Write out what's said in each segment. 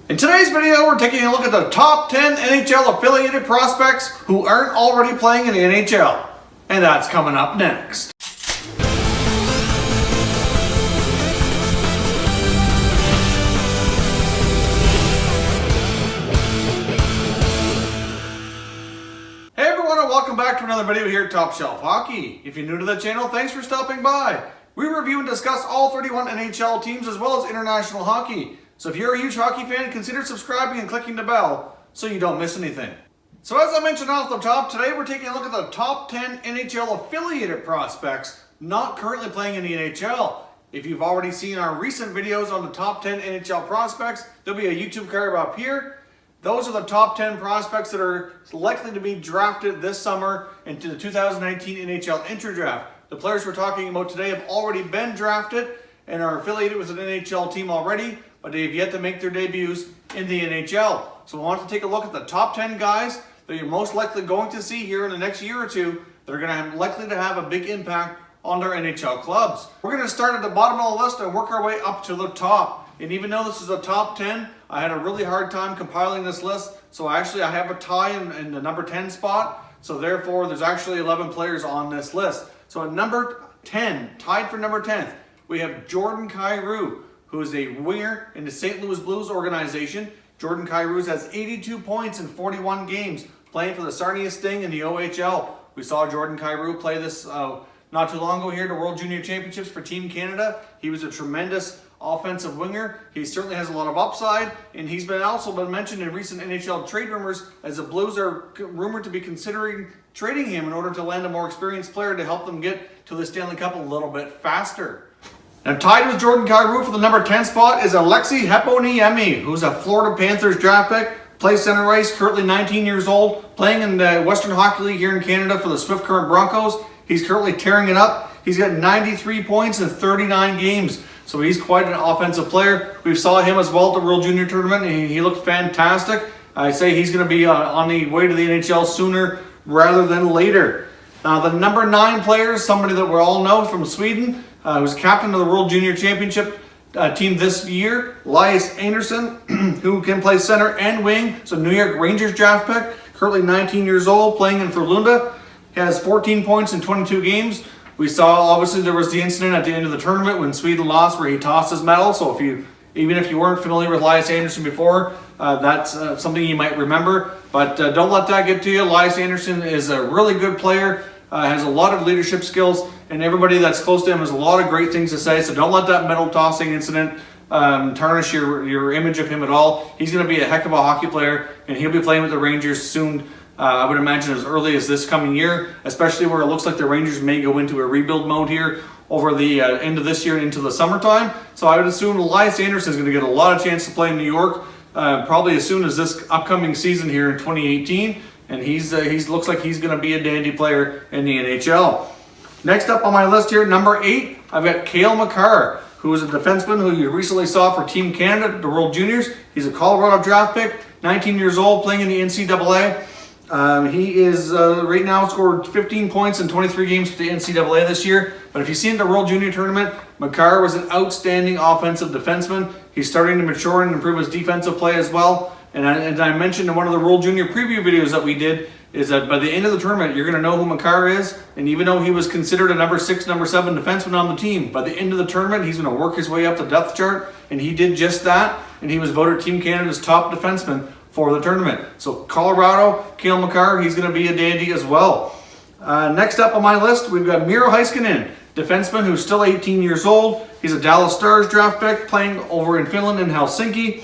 In today's video, we're taking a look at the top 10 NHL affiliated prospects who aren't already playing in the NHL. And that's coming up next. Hey everyone, and welcome back to another video here at Top Shelf Hockey. If you're new to the channel, thanks for stopping by. We review and discuss all 31 NHL teams as well as international hockey. So if you're a huge hockey fan, consider subscribing and clicking the bell so you don't miss anything. So as I mentioned off the top, today we're taking a look at the top 10 NHL affiliated prospects not currently playing in the NHL. If you've already seen our recent videos on the top 10 NHL prospects, there'll be a YouTube card up here. Those are the top 10 prospects that are likely to be drafted this summer into the 2019 NHL Entry Draft. The players we're talking about today have already been drafted and are affiliated with an NHL team already, but they've yet to make their debuts in the NHL. So we want to take a look at the top 10 guys that you're most likely going to see here in the next year or two that are going to likely to have a big impact on their NHL clubs. We're going to start at the bottom of the list and work our way up to the top. And even though this is a top 10, I had a really hard time compiling this list. So I have a tie in the number 10 spot. So therefore, there's actually 11 players on this list. So at number 10, tied for number 10th, we have Jordan Kyrou, who is a winger in the St. Louis Blues organization. Jordan Kyrou has 82 points in 41 games, playing for the Sarnia Sting in the OHL. We saw Jordan Kyrou play this not too long ago here at the World Junior Championships for Team Canada. He was a tremendous offensive winger. He certainly has a lot of upside, and he's also been mentioned in recent NHL trade rumors as the Blues are rumored to be considering trading him in order to land a more experienced player to help them get to the Stanley Cup a little bit faster. Now tied with Jordan Kyrou for the number 10 spot is Aleksei Heponiemi, who's a Florida Panthers draft pick, plays center ice, currently 19 years old, playing in the Western Hockey League here in Canada for the Swift Current Broncos. He's currently tearing it up. He's got 93 points in 39 games. So he's quite an offensive player. We saw him as well at the World Junior Tournament, and he looked fantastic. I say he's going to be on the way to the NHL sooner rather than later. Now the number 9 player is somebody that we all know from Sweden, who's captain of the World Junior Championship team this year, Elias Andersson, who can play center and wing. So New York Rangers draft pick, currently 19 years old, playing in Frölunda. He has 14 points in 22 games. We saw, obviously, there was the incident at the end of the tournament when Sweden lost where he tossed his medal. So even if you weren't familiar with Elias Andersson before, that's something you might remember. But don't let that get to you. Elias Andersson is a really good player, has a lot of leadership skills, and everybody that's close to him has a lot of great things to say. So don't let that medal tossing incident tarnish your image of him at all. He's going to be a heck of a hockey player, and he'll be playing with the Rangers soon. I would imagine as early as this coming year, especially where it looks like the Rangers may go into a rebuild mode here over the end of this year and into the summertime. So I would assume Elias Andersson is going to get a lot of chance to play in New York, probably as soon as this upcoming season here in 2018. And he looks like he's going to be a dandy player in the NHL. Next up on my list here, number 8, I've got Cale Makar, who is a defenseman who you recently saw for Team Canada, the World Juniors. He's a Colorado draft pick, 19 years old, playing in the NCAA. He is right now scored 15 points in 23 games for the NCAA this year. But if you've seen the World Junior Tournament, Makar was an outstanding offensive defenseman. He's starting to mature and improve his defensive play as well. And I mentioned in one of the World Junior preview videos that we did is that by the end of the tournament, you're going to know who Makar is. And even though he was considered a number 6, number 7 defenseman on the team, by the end of the tournament, he's going to work his way up the depth chart. And he did just that. And he was voted Team Canada's top defenseman for the tournament. So Colorado, Cale Makar, he's going to be a dandy as well. Next up on my list, we've got Miro Heiskanen, defenseman who's still 18 years old. He's a Dallas Stars draft pick, playing over in Finland in Helsinki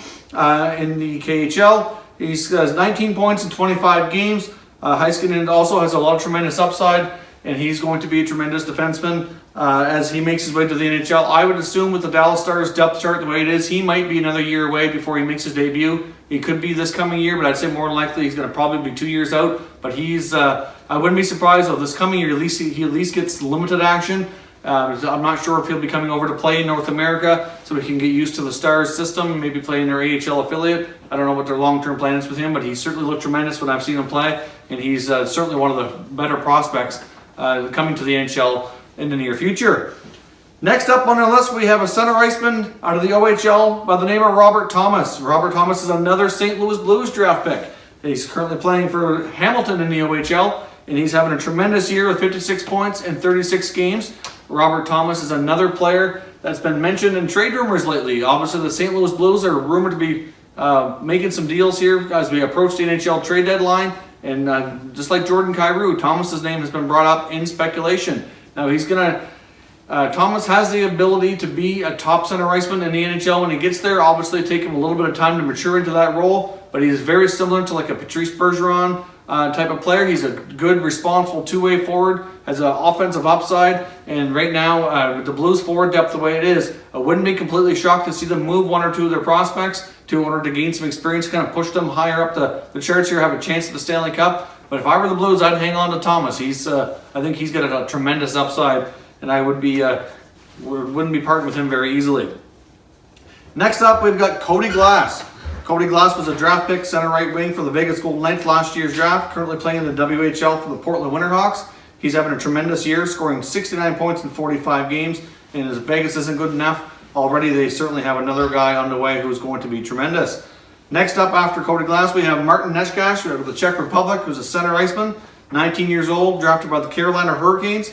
in the KHL. He has 19 points in 25 games. Heiskanen also has a lot of tremendous upside, and he's going to be a tremendous defenseman as he makes his way to the NHL. I would assume with the Dallas Stars depth chart the way it is, he might be another year away before he makes his debut. He could be this coming year, but I'd say more than likely he's going to probably be 2 years out. But I wouldn't be surprised if this coming year he at least gets limited action. I'm not sure if he'll be coming over to play in North America so he can get used to the Stars system, maybe play in their AHL affiliate. I don't know what their long-term plan is with him, but he certainly looked tremendous when I've seen him play, and he's certainly one of the better prospects coming to the NHL in the near future. Next up on our list, we have a center iceman out of the OHL by the name of Robert Thomas. Robert Thomas is another St. Louis Blues draft pick. He's currently playing for Hamilton in the OHL, and he's having a tremendous year with 56 points in 36 games. Robert Thomas is another player that's been mentioned in trade rumors lately. Obviously, the St. Louis Blues are rumored to be making some deals here as we approach the NHL trade deadline. And just like Jordan Kyrou, Thomas's name has been brought up in speculation. Now, Thomas has the ability to be a top center iceman in the NHL when he gets there. Obviously, it'll take him a little bit of time to mature into that role, but he is very similar to like a Patrice Bergeron type of player. He's a good, responsible two-way forward, has an offensive upside, and right now, with the Blues forward depth the way it is, I wouldn't be completely shocked to see them move one or two of their prospects in order to gain some experience, kind of push them higher up the charts here, have a chance at the Stanley Cup. But if I were the Blues, I'd hang on to Thomas. I think he's got a tremendous upside, and I wouldn't be parting with him very easily. Next up, we've got Cody Glass. Cody Glass was a draft pick, center right wing for the Vegas Golden Knights last year's draft, currently playing in the WHL for the Portland Winterhawks. He's having a tremendous year, scoring 69 points in 45 games, and as Vegas isn't good enough, already they certainly have another guy on the way who's going to be tremendous. Next up after Cody Glass, we have Martin Necas of the Czech Republic, who's a center iceman, 19 years old, drafted by the Carolina Hurricanes.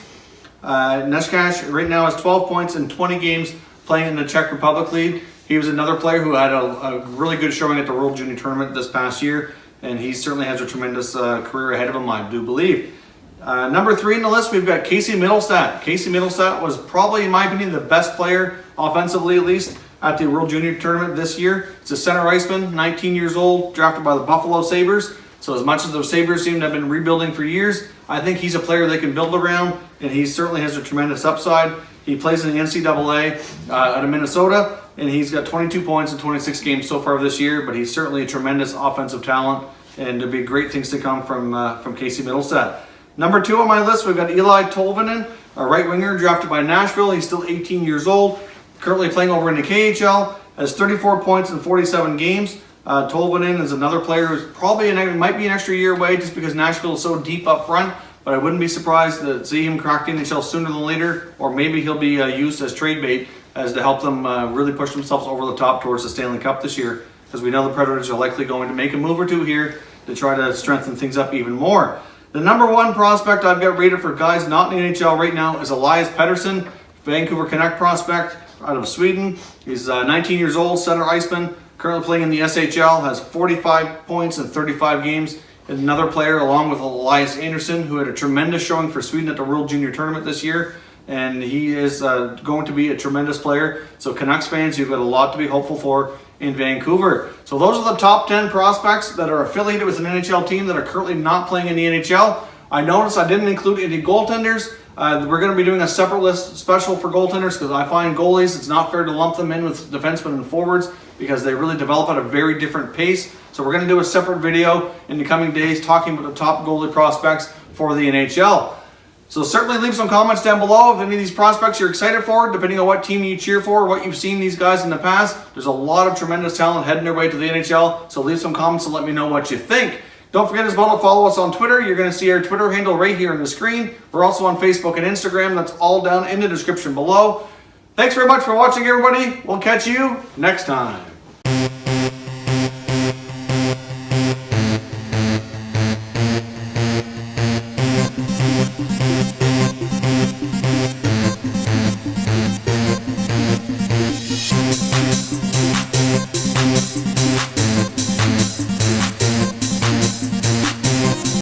Necas right now has 12 points in 20 games playing in the Czech Republic League. He was another player who had a really good showing at the World Junior Tournament this past year, and he certainly has a tremendous career ahead of him, I do believe. Number 3 in the list, we've got Casey Mittlestadt. Casey Mittlestadt was probably, in my opinion, the best player, offensively at least, at the World Junior Tournament this year. He's a center iceman, 19 years old, drafted by the Buffalo Sabres. So as much as the Sabres seem to have been rebuilding for years, I think he's a player they can build around, and he certainly has a tremendous upside. He plays in the NCAA out of Minnesota, and he's got 22 points in 26 games so far this year, but he's certainly a tremendous offensive talent, and there'll be great things to come from Casey Mittlestadt. Number 2 on my list, we've got Eli Tolvanen, a right winger drafted by Nashville. He's still 18 years old, currently playing over in the KHL, has 34 points in 47 games. Tolvanen is another player who's probably might be an extra year away just because Nashville is so deep up front, but I wouldn't be surprised to see him crack the NHL sooner than later, or maybe he'll be used as trade bait as to help them really push themselves over the top towards the Stanley Cup this year, because we know the Predators are likely going to make a move or two here to try to strengthen things up even more. The number 1 prospect I've got rated for guys not in the NHL right now is Elias Pettersson, Vancouver Canuck prospect out of Sweden. He's 19 years old, center iceman, currently playing in the SHL, has 45 points in 35 games. Another player along with Elias Andersson, who had a tremendous showing for Sweden at the World Junior Tournament this year. And he is going to be a tremendous player. So Canucks fans, you've got a lot to be hopeful for in Vancouver. So those are the top 10 prospects that are affiliated with an NHL team that are currently not playing in the NHL. I noticed I didn't include any goaltenders. We're going to be doing a separate list special for goaltenders because I find goalies, it's not fair to lump them in with defensemen and forwards because they really develop at a very different pace. So we're going to do a separate video in the coming days talking about the top goalie prospects for the NHL. So certainly leave some comments down below if any of these prospects you're excited for, depending on what team you cheer for, what you've seen these guys in the past. There's a lot of tremendous talent heading their way to the NHL, so leave some comments and let me know what you think. Don't forget as well to follow us on Twitter. You're going to see our Twitter handle right here on the screen. We're also on Facebook and Instagram. That's all down in the description below. Thanks very much for watching, everybody. We'll catch you next time.